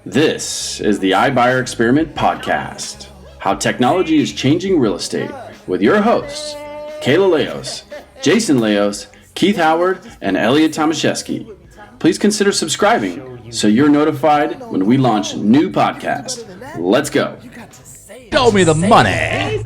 This is the iBuyer Experiment Podcast, how technology is changing real estate, with your hosts, Kayla Leos, Jason Leos, Keith Howard, and Elliot Tomaszewski. Please consider subscribing so you're notified when we launch new podcasts. Let's go. Show me the money.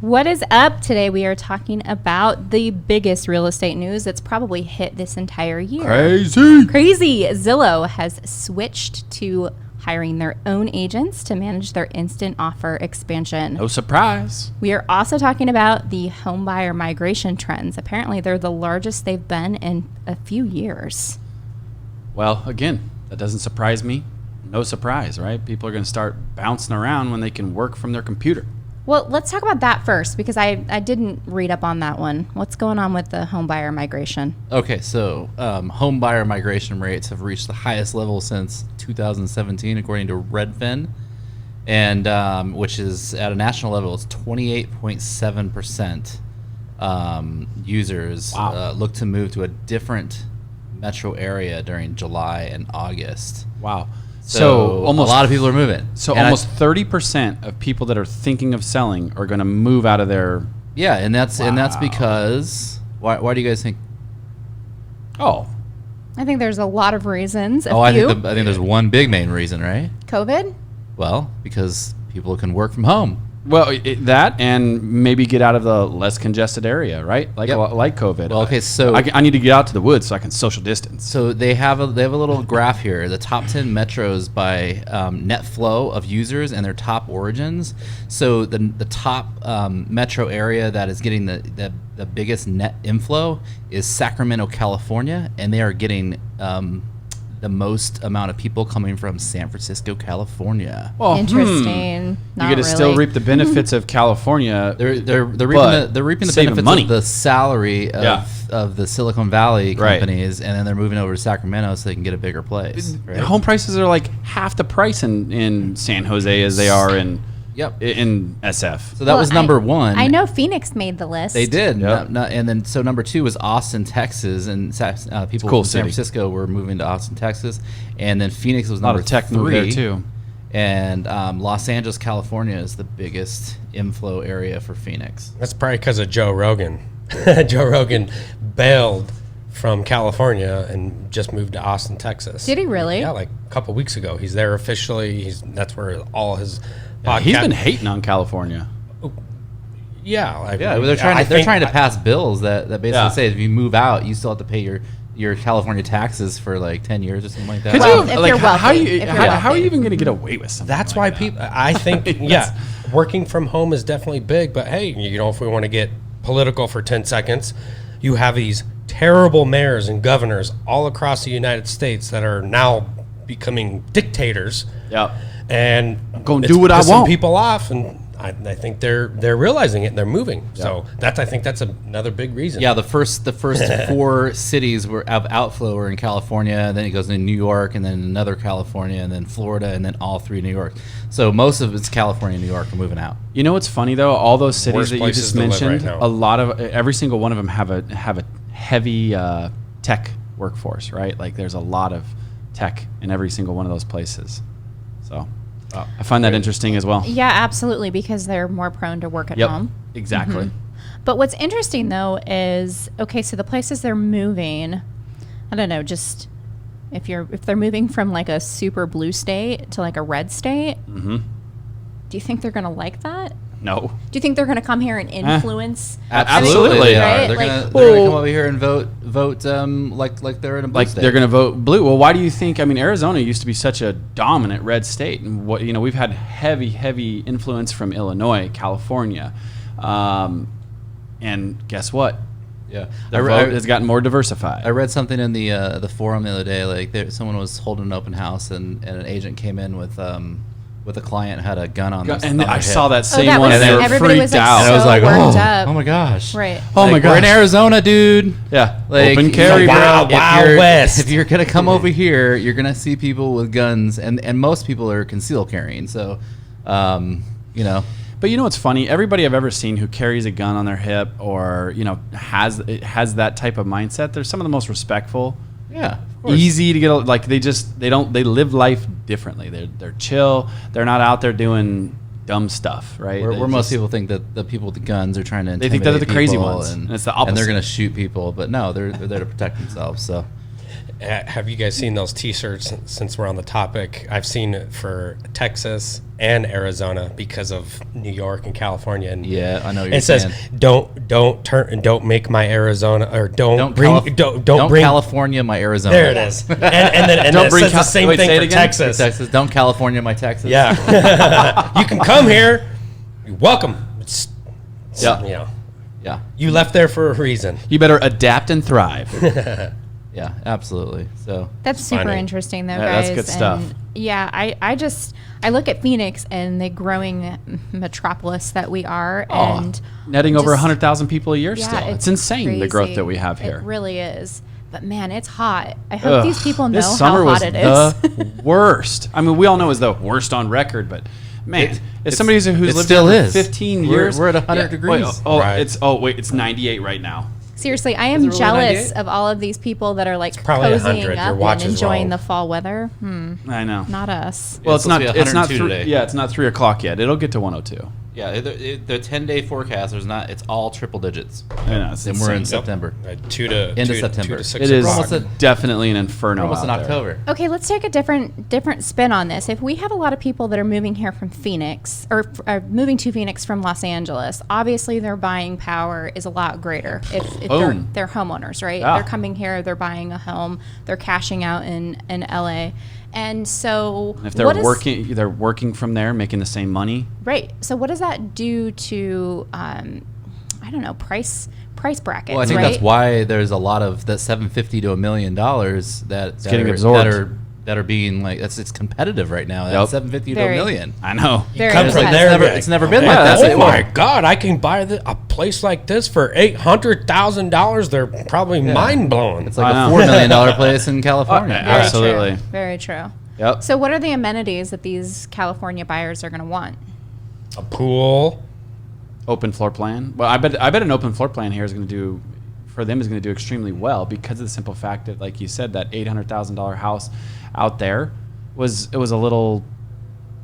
What is up? Today we are talking about the biggest real estate news that's probably hit this entire year. Crazy. Zillow has switched to hiring their own agents to manage their instant offer expansion. No surprise. We are also talking about the home buyer migration trends. Apparently they're the largest they've been in a few years. Well, again, that doesn't surprise me. No surprise, right? People are going to start bouncing around when they can work from their computer. Well, let's talk about that first because I didn't read up on that one. What's going on with the home buyer migration? Okay, so home buyer migration rates have reached the highest level since 2017, according to Redfin, and which is at a national level, it's 28.7% users look to move to a different metro area during July and August. Wow. So almost a lot of people are moving. So almost 30% of people that are thinking of selling are going to move out of their... Yeah, and that's because... Why do you guys think... Oh. I think there's a lot of reasons. I think there's one big main reason, right? COVID? Well, because people can work from home. Well, that and maybe get out of the less congested area, right? Like COVID. Well, okay, so I need to get out to the woods so I can social distance. So they have a little graph here, the top 10 metros by net flow of users and their top origins. So the top metro area that is getting the biggest net inflow is Sacramento, California, and they are getting the most amount of people coming from San Francisco, California. Well, interesting. You get to still reap the benefits of California. They're reaping the benefits money. of the salary of the Silicon Valley companies, and then they're moving over to Sacramento so they can get a bigger place. Right? Home prices are like half the price in San Jose as they are in SF. So that was number one. I know Phoenix made the list. They did. And then so number two was Austin, Texas, and people from San Francisco were moving to Austin, Texas, and then Phoenix was number tech three. Move there too. And Los Angeles, California is the biggest inflow area for Phoenix. That's probably because of Joe Rogan. Joe Rogan bailed from California and just moved to Austin, Texas. Did he really? Yeah, like a couple weeks ago. He's there officially. That's where all his podcast. He's been hating on California. Yeah, they're trying to pass bills that basically say if you move out, you still have to pay your California taxes for like 10 years or something like that. Well, if you're wealthy. How are you even going to get away with something? That's why people. I think working from home is definitely big. But hey, if we want to get political for 10 seconds, you have these terrible mayors and governors all across the United States that are now becoming dictators. Yeah. And go do what I want. People off, and I think they're realizing it and they're moving. Yep. So I think that's another big reason. Yeah, the first 4 cities of outflow were in California, then it goes into New York, and then another California, and then Florida, and then all 3 New York. So most of it's California and New York are moving out. You know what's funny though? All those cities that you just mentioned, right, a lot of every single one of them have a heavy tech workforce, right? Like there's a lot of tech in every single one of those places. So I find that interesting as well. Yeah, absolutely, because they're more prone to work at home. Exactly. Mm-hmm. But what's interesting though is, okay, so the places they're moving, I don't know, just if they're moving from like a super blue state to like a red state, do you think they're going to like that? No. Do you think they're going to come here and influence? Absolutely, right? They're going to come over here and vote like they're in a blue state. They're going to vote blue. Well, why do you think? I mean, Arizona used to be such a dominant red state, and we've had heavy influence from Illinois, California, and guess what? Yeah, the vote has gotten more diversified. I read something in the forum the other day. Like someone was holding an open house, and an agent came in with a client had a gun on them. And I saw that same one, and they were freaked out. And I was like, oh my gosh. Right. Oh my gosh. We're in Arizona, dude. Yeah. Like, open carry, bro. Wild West. If you're going to come over here, you're going to see people with guns, and most people are concealed carrying. So, But you know what's funny? Everybody I've ever seen who carries a gun on their hip or has that type of mindset, they're some of the most respectful Yeah. Of course. Easy to get, like they live life differently. They're chill. They're not out there doing dumb stuff, right? Where most people think that the people with the guns are trying to they intimidate think they're the crazy people ones, and it's the and they're opposite. going to shoot people, but no, they're there to protect themselves. So Have you guys seen those T-shirts? Since we're on the topic, I've seen it for Texas and Arizona because of New York and California. And yeah, I know what you're it says saying. don't make my Arizona, or don't bring California my Arizona. There it is. And then Don't it bring says the same wait, say thing it for again? Texas. Texas, don't California my Texas. Yeah, you can come here. You're welcome. Yeah. You know, Yeah. you left there for a reason. You better adapt and thrive. Yeah, absolutely. So That's super funny. interesting, though, Yeah, guys. that's good stuff. And yeah, I look at Phoenix and the growing metropolis that we are, and Netting over just- 100,000 people a year yeah, still. It's insane, the growth crazy. that we have here. It really is. But man, it's hot. I hope these people know this how summer hot was it is. the worst. I mean, we all know it's the worst on record, but man, as somebody who's it lived still here for is. 15 We're- years, we're at 100 Wait, degrees. Right. It's 98 right now. Seriously, I Is am it really jealous 98? of all of these people that are like probably cozying 100. Your up watch and is enjoying wrong. the fall weather. I know. Not us. Well, It's it's not. supposed to be It's not 102 three. today. Yeah, it's not 3 o'clock yet. It'll get to 102. yeah, the 10-day forecast. There's not. It's all triple digits. I know. It's And we're in insane. September. End of September. 2 to 6 It is o'clock. definitely an inferno. We're almost in out there. October. Okay, let's take a different spin on this. If we have a lot of people that are moving here from Phoenix or are moving to Phoenix from Los Angeles, obviously their buying power is a lot greater if Boom. they're homeowners, right? Yeah. They're coming here, they're buying a home, they're cashing out in LA. And so If they're working from there, making the same money. right. So what does that do to I don't know, price brackets, Well, I think right? that's why there's a lot of that $750 to $1 million that getting are, absorbed. that are being like it's competitive right now. Yep. That $750 to Very. $1 million. I know. Very Come impressed. from there. It's never been yeah, like that Oh before. my God! I can buy a place like this for $800,000. They're probably mind blowing. It's like I a know. $4 million place in California. Yeah. Very Absolutely. true. Very true. Yep. So what are the amenities that these California buyers are going to want? A pool. Open floor plan. Well, I bet an open floor plan here is going to do for them is going to do extremely well because of the simple fact that, like you said, that $800,000 house out there was a little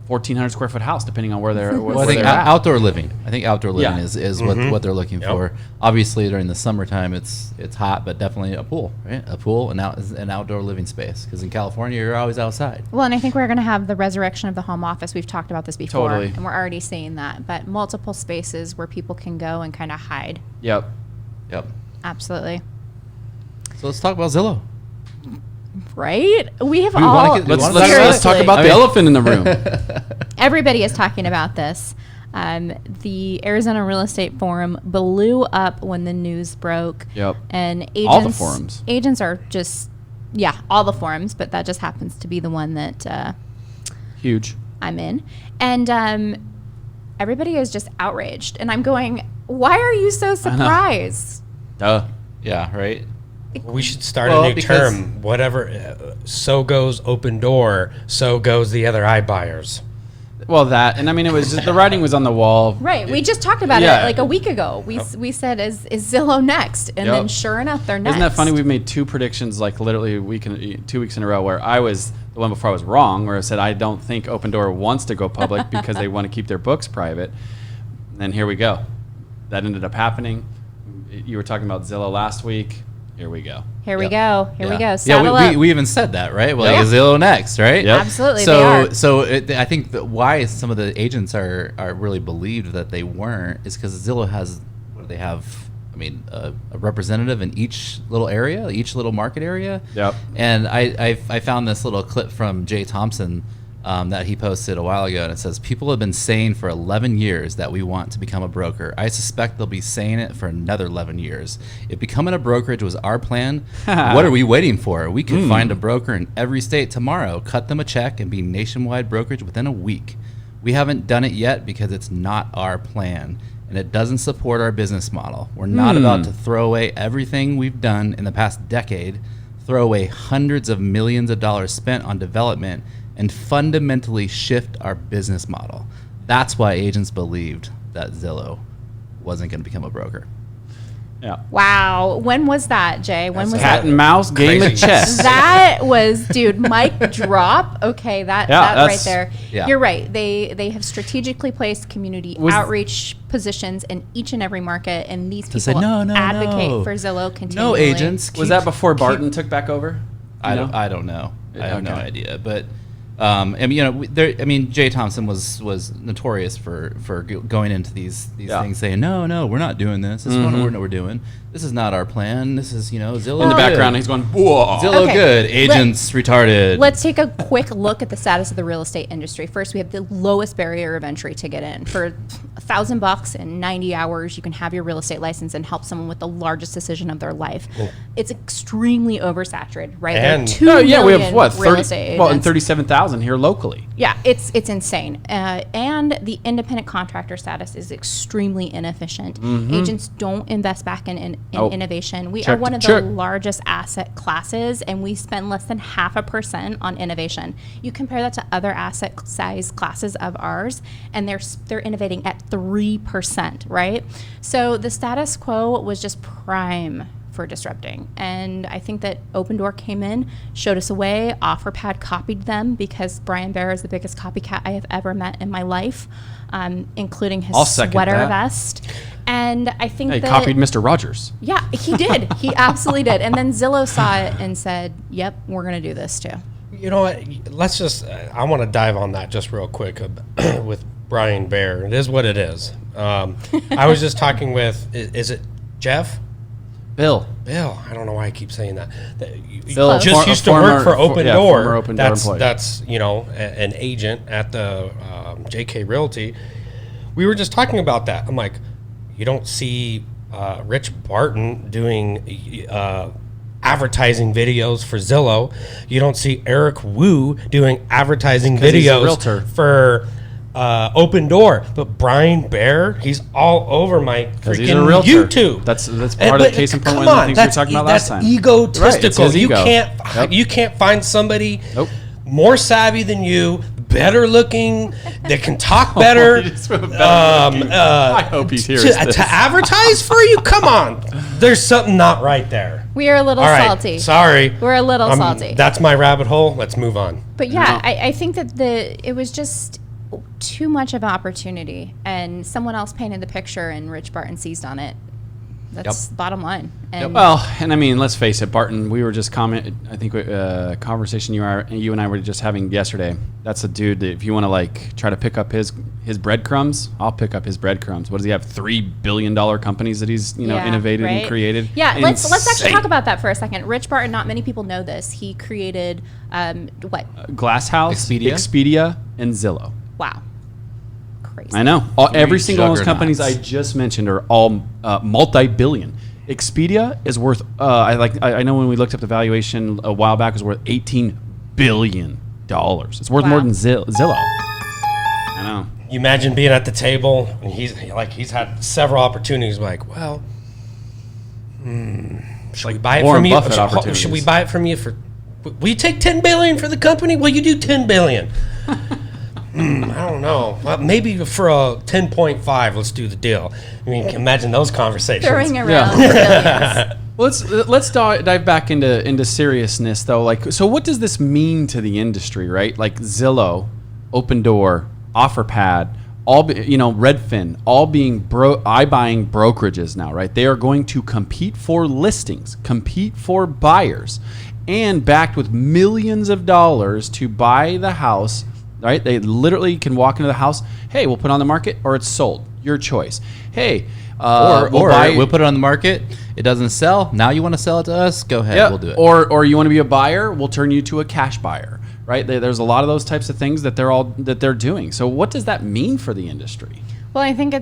1,400 square foot house, depending on where they're. Well, I think outdoor living. I think outdoor living Yeah. is what they're looking for. Obviously, during the summertime, it's hot, but definitely a pool, right? A pool and an outdoor living space. Because in California, you're always outside. Well, and I think we're going to have the resurrection of the home office. We've talked about this before, Totally. and we're already seeing that. But multiple spaces where people can go and kind of hide. Yep. Yep. Absolutely. So let's talk about Zillow. Right? We have We all. wanna get- we Let's wanna- let's talk about the I mean- elephant in the room. Everybody is talking about this. The Arizona Real Estate Forum blew up when the news broke. Yep. And agents, All the forums. Agents are just, all the forums, but that just happens to be the one that Huge. I'm in. And everybody is just outraged. And I'm going, why are you so surprised? Duh. Yeah, right? We should start Well, a new because- term. Whatever. So goes Opendoor. So goes the other iBuyers. Well, that and I mean, it was just, the writing was on the wall. Right. We just talked about Yeah. it like a week ago. We said, is Zillow next? And then Yep. sure enough, they're next. Isn't that funny? We've made 2 predictions, like literally 2 weeks in a row, where I was the one before I was wrong, where I said I don't think Opendoor wants to go public because they want to keep their books private. And here we go. That ended up happening. You were talking about Zillow last week. Here we go. Here we Yep. go. Here we go. Yeah, Saddle up. we even said that, right? Well, Yeah. like, is Zillow next, right? Yep. Absolutely, they are. So I think that why some of the agents are really believed that they weren't is because Zillow has, what do they have? I mean, a representative in each little area, each little market area. Yep. And I found this little clip from Jay Thompson that he posted a while ago, and it says, people have been saying for 11 years that we want to become a broker. I suspect they'll be saying it for another 11 years. If becoming a brokerage was our plan, what are we waiting for? We could find a broker in every state tomorrow, cut them a check, and be nationwide brokerage within a week. We haven't done it yet because it's not our plan, and it doesn't support our business model. We're not about to throw away everything we've done in the past decade, throw away hundreds of millions of dollars spent on development, and fundamentally shift our business model. That's why agents believed that Zillow wasn't going to become a broker. Yeah. Wow. When was that, Jay? When was Cat that? and mouse game of Crazy. chess. That was, dude, mic drop. Okay, that right that's- there. yeah. You're right. They have strategically placed community outreach positions in each and every market, and these people say, "No, advocate no. for Zillow continually. No agents. Was that before Barton took back over? I You know? don't know. I have no Okay. idea. But and Jay Thompson was notorious for going into these things saying, no, we're not doing this. This is what we're doing. This is not our plan. This is Zillow. In the good. background, he's going, whoa. Zillow Okay. good. Agents retarded. Let's take a quick look at the status of the real estate industry. First, we have the lowest barrier of entry to get in. For $1,000 in 90 hours, you can have your real estate license and help someone with the largest decision of their life. It's extremely oversaturated, right? There are And- 2 we have million what? real estate 30, well, and agents. 37,000 here locally. Yeah, it's insane. And the independent contractor status is extremely inefficient. Agents don't invest back in Oh. innovation. We Check are one the of check. the largest asset classes, and we spend less than 0.5% on innovation. You compare that to other asset size classes of ours, and they're innovating at 3%, right? So the status quo was just prime for disrupting. And I think that Opendoor came in, showed us a way. OfferPad copied them because Brian Bear is the biggest copycat I have ever met in my life, including his I'll second sweater that. vest. And I think He that copied Mr. Rogers. yeah, he did. He absolutely did. And then Zillow saw it and said, "Yep, we're going to do this too." You know what? Let's just. I want to dive on that just real quick with Brian Bear. It is what it is. I was just talking with. Is it Jeff? Bill. Bill. I don't know why I keep saying that. You Bill, just used to work for Opendoor. former Opendoor employee. That's an agent at the JK Realty. We were just talking about that. I'm like, you don't see Rich Barton doing advertising videos for Zillow. You don't see Eric Wu doing advertising 'Cause he's a videos realtor. for Opendoor. But Brian Bear, he's all over my Because he's a freaking realtor. YouTube. That's part And- of the but case in point. come One of the on, things we were that's talking about that's last time. egotistical. Right, it's his You ego. can't Yep. you can't find somebody Nope. more savvy than you, better looking, that can talk better. You just went better looking. I hope he hears this. To advertise for you. Come on, there's something not right there. We are a little All right, salty. sorry. We're a little salty. That's my rabbit hole. Let's move on. But yeah, No. I think that it was just too much of an opportunity, and someone else painted the picture, and Rich Barton seized on it. That's the bottom line. And Well, and I mean, let's face it, Barton. We were just I think conversation you and I were just having yesterday. That's a dude that if you want to like try to pick up his breadcrumbs, I'll pick up his breadcrumbs. What does he have? $3 billion companies that he's yeah, innovated right? and created. Yeah, let's actually Insane. talk about that for a second. Rich Barton, not many people know this. He created what? Glass House, Expedia, and Zillow. Wow, crazy. I know. Every single one of those companies I juggernauts. just mentioned are all multi-billion. Expedia is worth. I know when we looked up the valuation a while back, it was worth $18 billion. It's worth more Wow. than Zillow. I know. You imagine being at the table and he's had several opportunities. Like, well, should we buy it Warren from you? Buffett Should opportunities. we buy it from you for? Will you take $10 billion for the company? Will you do $10 billion? I don't know. Well, maybe for a 10.5, let's do the deal. I mean, imagine those conversations. Throwing around Yeah. billions. Well, let's dive back into seriousness though. Like, so what does this mean to the industry, right? Like Zillow, Opendoor, OfferPad, Redfin, all being iBuying brokerages now, right? They are going to compete for listings, compete for buyers, and backed with millions of dollars to buy the house. Right? They literally can walk into the house. Hey, we'll put it on the market, or it's sold. Your choice. Hey, Or we'll put it on the market. It doesn't sell. Now you want to sell it to us? Go ahead. Yeah, We'll do it. Or you want to be a buyer? We'll turn you to a cash buyer. Right? There's a lot of those types of things that they're doing. So what does that mean for the industry? Well, I think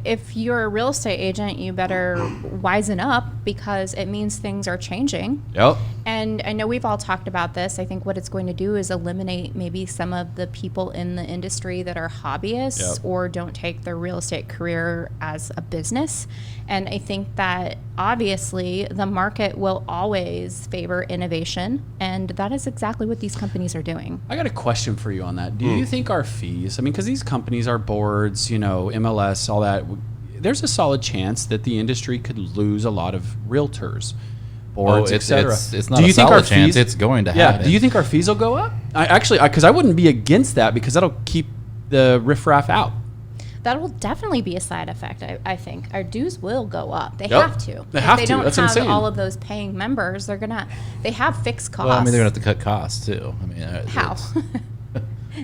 if you're a real estate agent, you better wisen up because it means things are changing. Yep. And I know we've all talked about this. I think what it's going to do is eliminate maybe some of the people in the industry that are hobbyists or don't take their real estate career as a business. And I think that obviously the market will always favor innovation. And that is exactly what these companies are doing. I got a question for you on that. Do you think our fees, because these companies are boards, MLS, all that, there's a solid chance that the industry could lose a lot of realtors, boards, etc. It's not a solid chance. It's going to happen. Do you think our fees will go up? Because I wouldn't be against that because that'll keep the riffraff out. That will definitely be a side effect. I think our dues will go up. They have to. They have if to. They don't That's what I'm have saying. all of those paying members. They have fixed costs. Well, I mean, they're gonna have to cut costs too. I mean, how?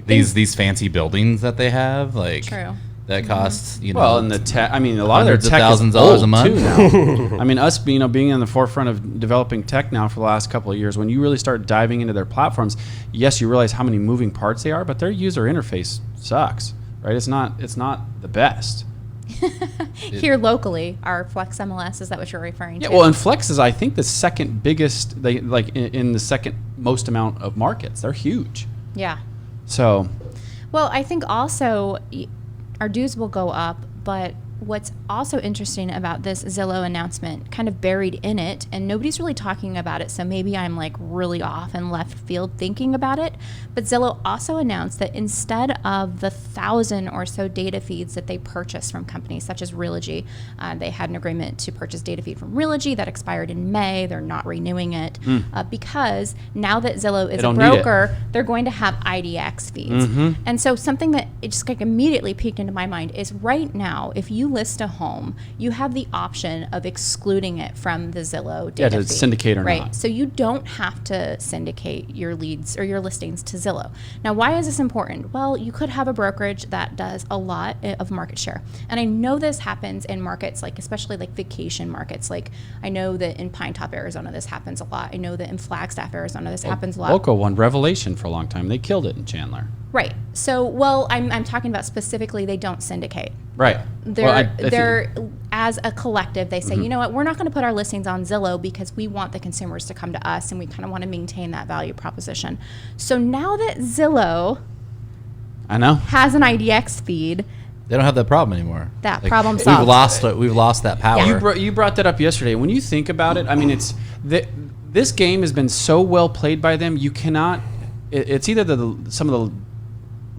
these fancy buildings that they have, like True. that costs Well, and the tech. I mean, a lot of their hundreds of tech thousands is of dollars old a month. too now. I mean, us being in the forefront of developing tech now for the last couple of years. When you really start diving into their platforms, yes, you realize how many moving parts they are, but their user interface sucks. Right? It's not the best. Here locally, our Flex MLS, is that what you're referring to? Yeah, well, and Flex is, I think, the second biggest. They in the second most amount of markets. They're huge. Yeah. So, Well, I think also our dues will go up, but what's also interesting about this Zillow announcement, kind of buried in it, and nobody's really talking about it, so maybe I'm like really off in left field thinking about it, but Zillow also announced that instead of the 1,000 or so data feeds that they purchased from companies such as Relogy, they had an agreement to purchase data feed from Relogy that expired in May. They're not renewing it because now that Zillow is a broker, they're going to have IDX feeds. And so something that it just like immediately peeked into my mind is right now, if you list a home, you have the option of excluding it from the Zillow data feed. syndicate or right? not. So you don't have to syndicate your leads or your listings to Zillow. Now, why is this important? Well, you could have a brokerage that does a lot of market share. And I know this happens in markets like, especially like vacation markets. Like I know that in Pine Top, Arizona, this happens a lot. I know that in Flagstaff, Arizona, this happens a lot. Loco won Revelation for a long time. They killed it in Chandler. Right. So, well, I'm talking about specifically they don't syndicate. Right. They're as a collective, they say, you know what, we're not going to put our listings on Zillow because we want the consumers to come to us and we kind of want to maintain that value proposition. So now that Zillow has an IDX feed, they don't have that problem anymore. That problem solved. We've lost that power. You brought that up yesterday. When you think about it, I mean, this game has been so well played by them. You cannot. It's either some of the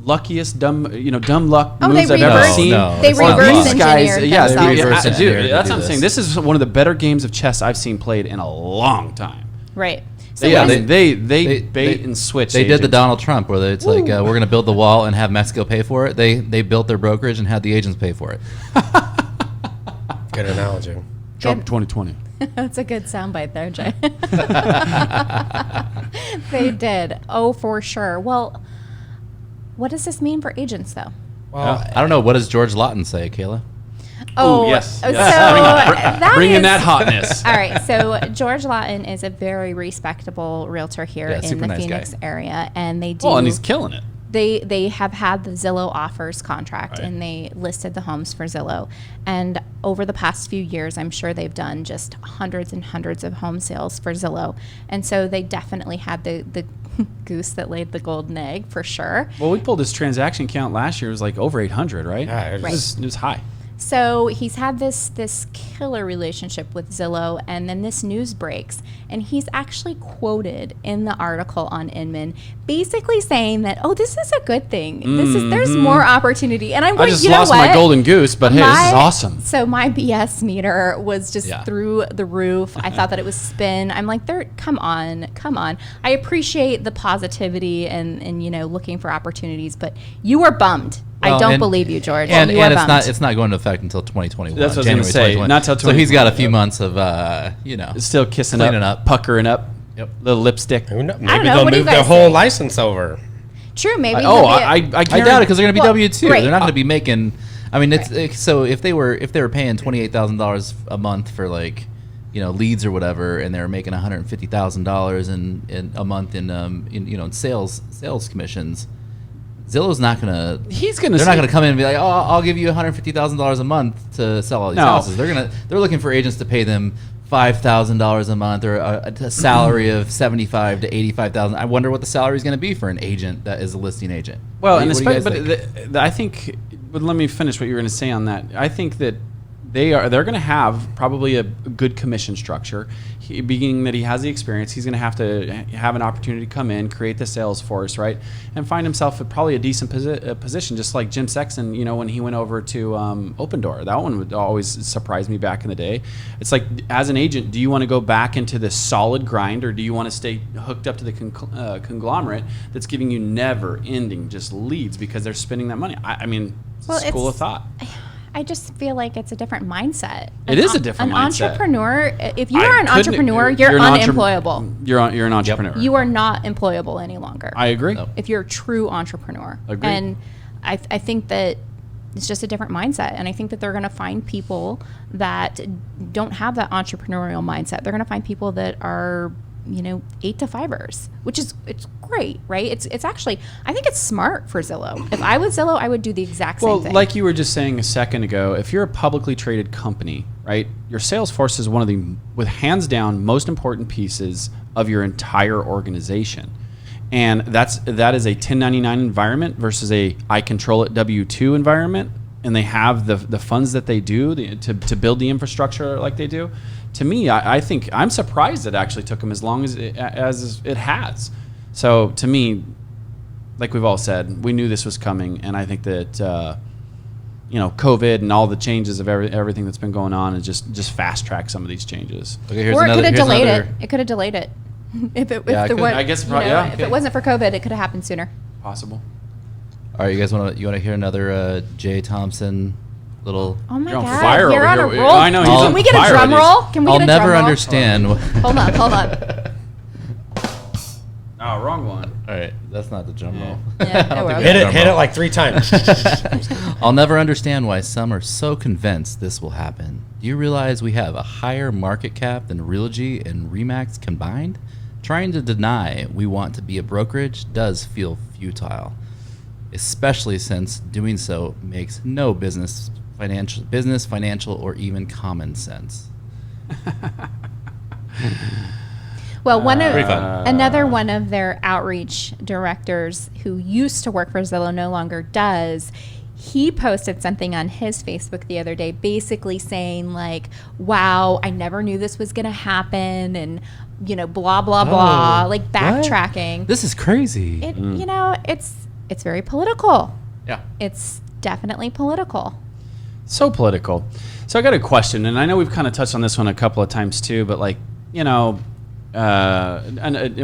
luckiest dumb luck moves I've ever seen. They reverse engineered themselves. Dude, that's what I'm saying. This is one of the better games of chess I've seen played in a long time. Right. So they bait and switch. They did the Donald Trump where it's like we're going to build the wall and have Mexico pay for it. They built their brokerage and had the agents pay for it. Good analogy. Trump 2020. That's a good soundbite there, Jay. They did. Oh, for sure. Well, what does this mean for agents, though? Well, I don't know. What does George Lawton say, Kayla? Oh, yes. So bringing that hotness. All right. So George Lawton is a very respectable realtor here in the Phoenix area, and they do. Well, and he's killing it. They have had the Zillow offers contract, and they listed the homes for Zillow. And over the past few years, I'm sure they've done just hundreds and hundreds of home sales for Zillow. And so they definitely had the goose that laid the golden egg for sure. Well, we pulled this transaction count last year. It was like over 800, right? Yeah, it was high. So he's had this killer relationship with Zillow, and then this news breaks, and he's actually quoted in the article on Inman, basically saying that, "Oh, this is a good thing. There's more opportunity." And I'm going, I just lost my golden goose, but hey, this is awesome. So my BS meter was just through the roof. I thought that it was spin. I'm like, come on. I appreciate the positivity and looking for opportunities, but you were bummed. I don't believe you, George. And it's not going to affect until 2021. That's what I was going to say. Not till 2021. So he's got a few months of still kissing up, puckering up. Yep. Little lipstick. Maybe they'll move their whole license over. True, maybe. I doubt it because they're going to be W-2. Right. They're not going to be making. I mean, so if they were paying $28,000 a month for leads or whatever, and they're making $150,000 in a month in sales commissions. Zillow's not gonna. They're not gonna come in and be like, "Oh, I'll give you $150,000 a month to sell all these houses." They're looking for agents to pay them $5,000 a month or a salary of $75,000 to $85,000. I wonder what the salary is going to be for an agent that is a listing agent. Well, I think. But let me finish what you were going to say on that. I think that they're going to have probably a good commission structure. Being that he has the experience, he's going to have an opportunity to come in, create the sales force, right, and find himself at probably a decent position, just like Jim Sexton, when he went over to Opendoor. That one would always surprise me back in the day. It's like, as an agent, do you want to go back into this solid grind, or do you want to stay hooked up to the conglomerate that's giving you never-ending just leads because they're spending that money? I mean, school of thought. I just feel like it's a different mindset. It is a different mindset. An entrepreneur, if you are an entrepreneur, you're unemployable. You're an entrepreneur. You are not employable any longer. I agree. If you're a true entrepreneur. Agreed. And I think that it's just a different mindset. And I think that they're going to find people that don't have that entrepreneurial mindset. They're going to find people that are 8 to 5ers, which is, it's great, right? It's actually, I think it's smart for Zillow. If I was Zillow, I would do the exact same thing. Well, like you were just saying a second ago, if you're a publicly traded company, right, your sales force is one of the, with hands down, most important pieces of your entire organization. And that is a 1099 environment versus a I control it W-2 environment. And they have the funds that they do to build the infrastructure like they do. To me, I think I'm surprised it actually took them as long as it has. So to me, like we've all said, we knew this was coming, and I think that COVID and all the changes of everything that's been going on is just fast track some of these changes. Okay, or it could have delayed it. It could have delayed it. If it wasn't for COVID, it could have happened sooner. Possible. All right, you guys want to hear another Jay Thompson little? Oh my You're on God, fire you're over on here. a roll. I know. Can we get a drum roll? I'll never understand. Hold on. Oh, wrong one. All right, that's not the drum roll. Yeah, hit it like 3 times. I'll never understand why some are so convinced this will happen. Do you realize we have a higher market cap than Realogy and Remax combined? Trying to deny we want to be a brokerage does feel futile, especially since doing so makes no business, financial, or even common sense. Well, another one of their outreach directors who used to work for Zillow no longer does. He posted something on his Facebook the other day basically saying like, wow, I never knew this was going to happen, and blah blah blah, like backtracking. What? This is crazy. It's very political. Yeah. It's definitely political. So political. So I got a question, and I know we've kind of touched on this one a couple of times too, but and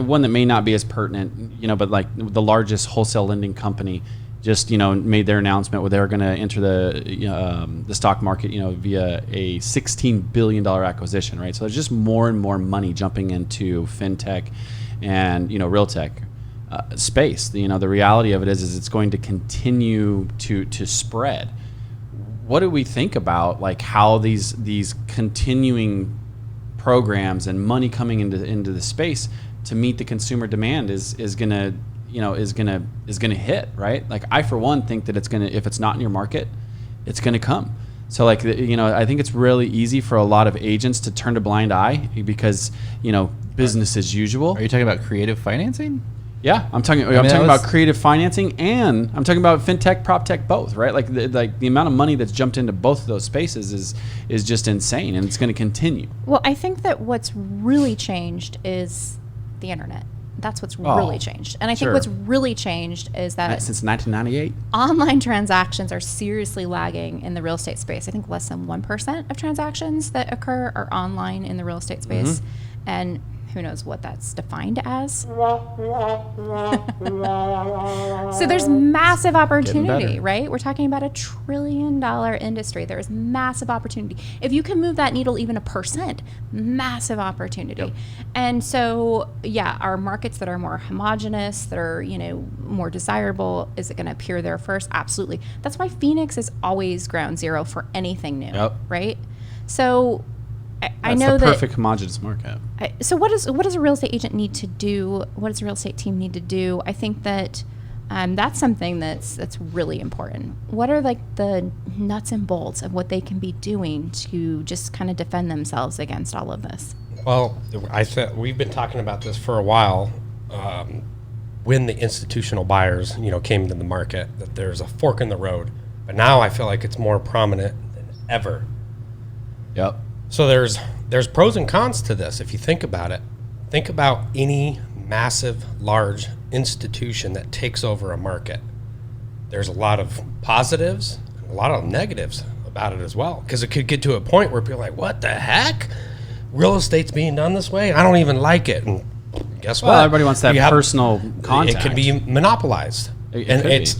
one that may not be as pertinent, but like the largest wholesale lending company just made their announcement where they're going to enter the stock market via a $16 billion acquisition, right? So there's just more and more money jumping into fintech and realtech space. The reality of it is it's going to continue to spread. What do we think about like how these continuing programs and money coming into the space to meet the consumer demand is gonna hit, right? Like I for one think that if it's not in your market, it's gonna come. So like I think it's really easy for a lot of agents to turn a blind eye because business as usual. Are you talking about creative financing? Yeah, I'm talking about creative financing, and I'm talking about fintech, prop tech, both, right? Like the amount of money that's jumped into both of those spaces is just insane, and it's going to continue. Well, I think that what's really changed is the internet. That's what's really changed. And I think what's really changed is that since 1998, online transactions are seriously lagging in the real estate space. I think less than 1% of transactions that occur are online in the real estate space. Mm-hmm. And who knows what that's defined as. So there's massive opportunity, right? We're talking about $1 trillion industry. There's massive opportunity. If you can move that needle even 1%, massive opportunity. Yep. And so, our markets that are more homogenous, that are, more desirable, is it going to appear there first? Absolutely. That's why Phoenix is always ground zero for anything new, right? So I know the perfect homogeneous market. So what does a real estate agent need to do? What does a real estate team need to do? I think that that's something that's really important. What are like the nuts and bolts of what they can be doing to just kind of defend themselves against all of this? Well, we've been talking about this for a while. When the institutional buyers, came into the market, that there's a fork in the road. But now I feel like it's more prominent than ever. Yep. So there's pros and cons to this if you think about it. Think about any massive, large institution that takes over a market. There's a lot of positives and a lot of negatives about it as well, because it could get to a point where people are like, what the heck? Real estate's being done this way? I don't even like it. And guess what? Everybody wants that personal contact. It can be monopolized. It's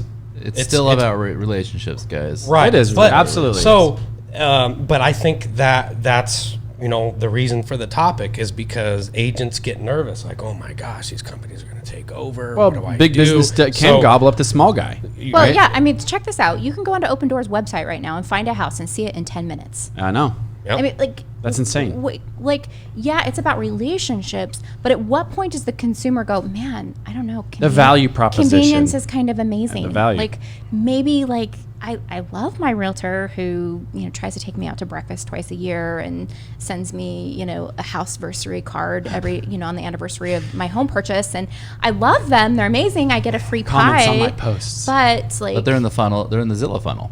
still about relationships, guys. Right. It is, absolutely. So, but I think that's, the reason for the topic is because agents get nervous. Like, oh my gosh, these companies are going to take over. Well, what do I big do? business can gobble up the small guy. Well, right? yeah. I mean, check this out. You can go onto Opendoor's website right now and find a house and see it in 10 minutes. I know. Yep. I mean, like, That's insane. Yeah, it's about relationships, but at what point does the consumer go, man, I don't know. The value proposition. Convenience is kind of amazing. And the value. Like, maybe, like, I love my realtor who, tries to take me out to breakfast twice a year and sends me, a houseversary card every, on the anniversary of my home purchase. And I love them. They're amazing. I get a free Comments pie. on my posts. But they're in the funnel. They're in the Zillow funnel.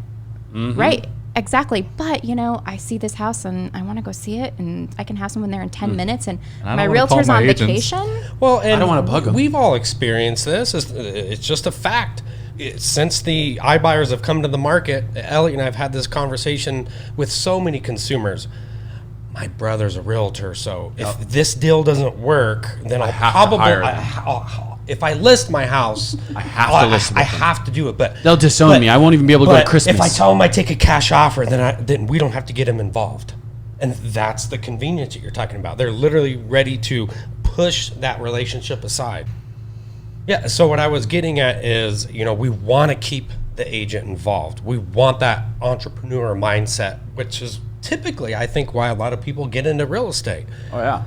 Mm-hmm. Right. Exactly. But, I see this house and I want to go see it, and I can have someone there in 10 minutes, and I my don't wanna call realtor's my on agents. vacation. Well, and I don't wanna bug 'em. We've all experienced this. It's just a fact. Since the iBuyers have come to the market, Elliot and I have had this conversation with so many consumers. My brother's a realtor, so if this deal doesn't work, then I'll have to probably, hire them. if I list my house, I have to list it I with them. have to do it. But They'll disown me. I won't even be able to go to but Christmas. if I tell them I take a cash offer, then we don't have to get them involved. And that's the convenience that you're talking about. They're literally ready to push that relationship aside. Yeah, so what I was getting at is, we want to keep the agent involved. We want that entrepreneur mindset, which is typically, I think, why a lot of people get into real estate. Oh, yeah.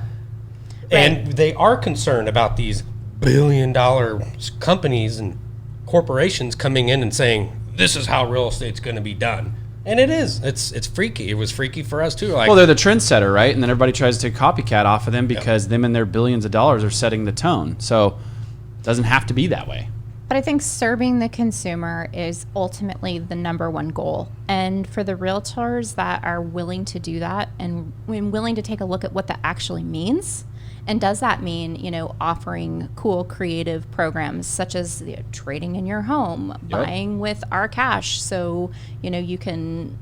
And they are concerned about these billion-dollar companies and corporations coming in and saying, this is how real estate's going to be done. And it is. It's freaky. It was freaky for us, too. Like, Well, they're the trendsetter, right? And then everybody tries to copycat off of them because them and their billions of dollars are setting the tone. So it doesn't have to be that way. But I think serving the consumer is ultimately the number one goal. And for the realtors that are willing to do that and willing to take a look at what that actually means, and does that mean, offering cool, creative programs such as trading in your home, buying with our cash, so, you can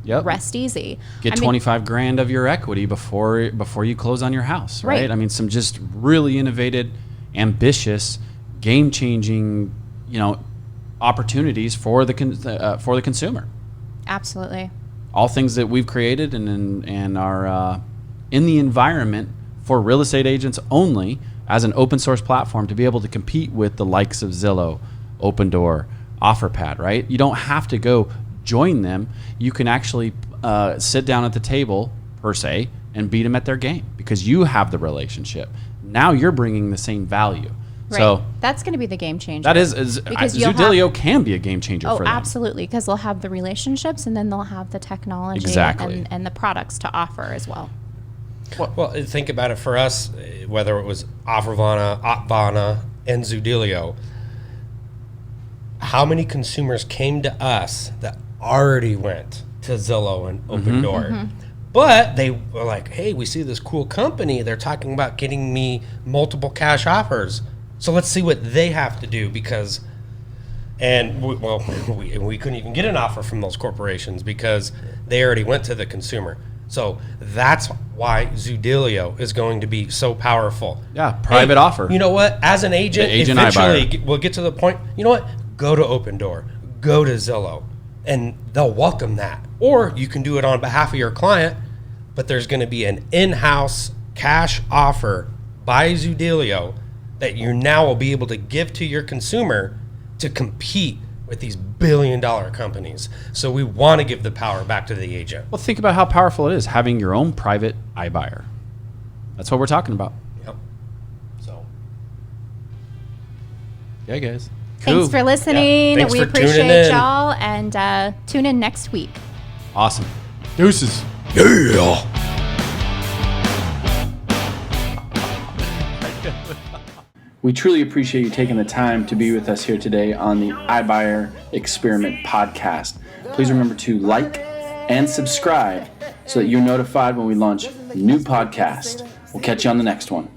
rest easy. Get 25 grand of your equity before you close on your house, right? I mean, some just really innovative, ambitious, game-changing, opportunities for the consumer. Absolutely. All things that we've created and are in the environment for real estate agents only as an open source platform to be able to compete with the likes of Zillow, Opendoor, OfferPad, right? You don't have to go join them. You can actually sit down at the table, per se, and beat them at their game because you have the relationship. Now you're bringing the same value. Right. So that's going to be the game changer. that is Zoodealio can be a game changer for them. Oh, absolutely, because they'll have the relationships and then they'll have the technology and the products to offer as well. Well, think about it for us, whether it was Offervana, Opvana, and Zoodealio. How many consumers came to us that already went to Zillow and Opendoor? But they were like, hey, we see this cool company. They're talking about getting me multiple cash offers. So let's see what they have to do because... And we couldn't even get an offer from those corporations because they already went to the consumer. So that's why Zoodealio is going to be so powerful. Yeah, private offer. You know what? As an agent, eventually iBuyer. we'll get to the point. You know what? Go to Opendoor, go to Zillow, and they'll welcome that. Or you can do it on behalf of your client, but there's going to be an in-house cash offer by Zoodealio that you now will be able to give to your consumer to compete with these billion-dollar companies. So we want to give the power back to the agent. Well, think about how powerful it is having your own private iBuyer. That's what we're talking about. Yep. So Yeah, guys. Thanks for listening. Yeah. Thanks We for tuning appreciate in. y'all, and tune in next week. Awesome. Deuces. yeah. We truly appreciate you taking the time to be with us here today on the iBuyer Experiment podcast. Please remember to like, and subscribe so that you're notified when we launch new podcast. We'll catch you on the next one.